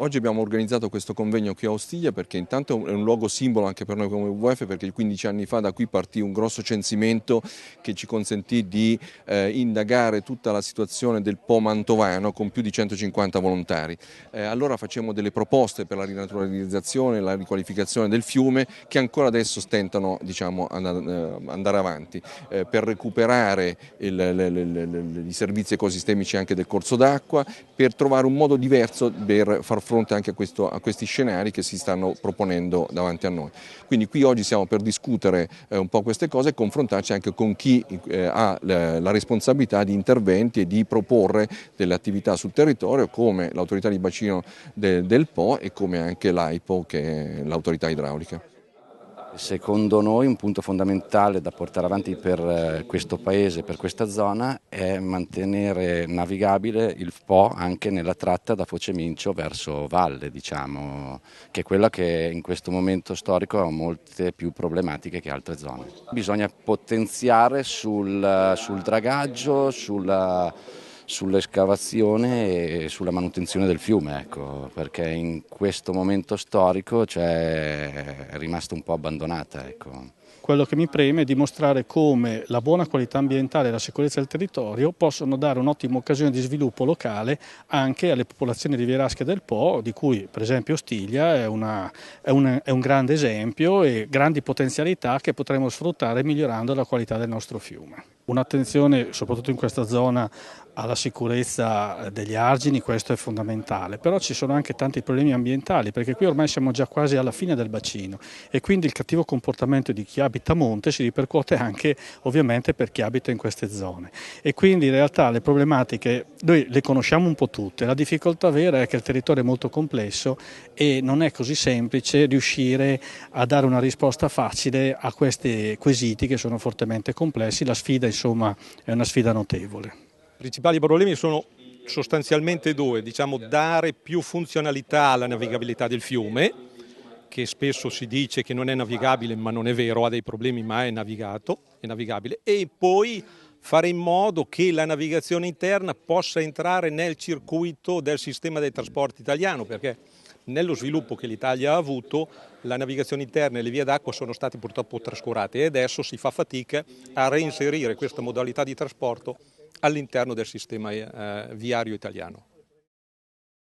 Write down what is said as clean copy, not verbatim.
Oggi abbiamo organizzato questo convegno qui a Ostiglia perché intanto è un luogo simbolo anche per noi come WWF, perché 15 anni fa da qui partì un grosso censimento che ci consentì di indagare tutta la situazione del Po mantovano con più di 150 volontari. Allora facemmo delle proposte per la rinaturalizzazione e la riqualificazione del fiume che ancora adesso stentano, diciamo, andare avanti per recuperare i servizi ecosistemici anche del corso d'acqua, per trovare un modo diverso per far fronte anche a questi scenari che si stanno proponendo davanti a noi. Quindi qui oggi siamo per discutere un po' queste cose e confrontarci anche con chi ha la responsabilità di interventi e di proporre delle attività sul territorio come l'autorità di bacino del Po e come anche l'AIPO, che è l'autorità idraulica. Secondo noi un punto fondamentale da portare avanti per questo paese, per questa zona, è mantenere navigabile il Po anche nella tratta da Focemincio verso valle, diciamo, che è quella che in questo momento storico ha molte più problematiche che altre zone. Bisogna potenziare sul dragaggio, sull'escavazione e sulla manutenzione del fiume, ecco, perché in questo momento storico è rimasta un po' abbandonata. Ecco. Quello che mi preme è dimostrare come la buona qualità ambientale e la sicurezza del territorio possono dare un'ottima occasione di sviluppo locale anche alle popolazioni rivierasche del Po, di cui per esempio Ostiglia è un grande esempio e grandi potenzialità che potremo sfruttare migliorando la qualità del nostro fiume. Un'attenzione soprattutto in questa zona alla sicurezza degli argini, questo è fondamentale, però ci sono anche tanti problemi ambientali perché qui ormai siamo già quasi alla fine del bacino e quindi il cattivo comportamento di chi abita a monte si ripercuote anche ovviamente per chi abita in queste zone e quindi in realtà le problematiche noi le conosciamo un po' tutte, la difficoltà vera è che il territorio è molto complesso e non è così semplice riuscire a dare una risposta facile a questi quesiti che sono fortemente complessi, la sfida insomma è una sfida notevole. I principali problemi sono sostanzialmente due, diciamo dare più funzionalità alla navigabilità del fiume, che spesso si dice che non è navigabile ma non è vero, ha dei problemi ma è navigabile, e poi fare in modo che la navigazione interna possa entrare nel circuito del sistema dei trasporti italiano, perché nello sviluppo che l'Italia ha avuto la navigazione interna e le vie d'acqua sono state purtroppo trascurate e adesso si fa fatica a reinserire questa modalità di trasporto all'interno del sistema viario italiano.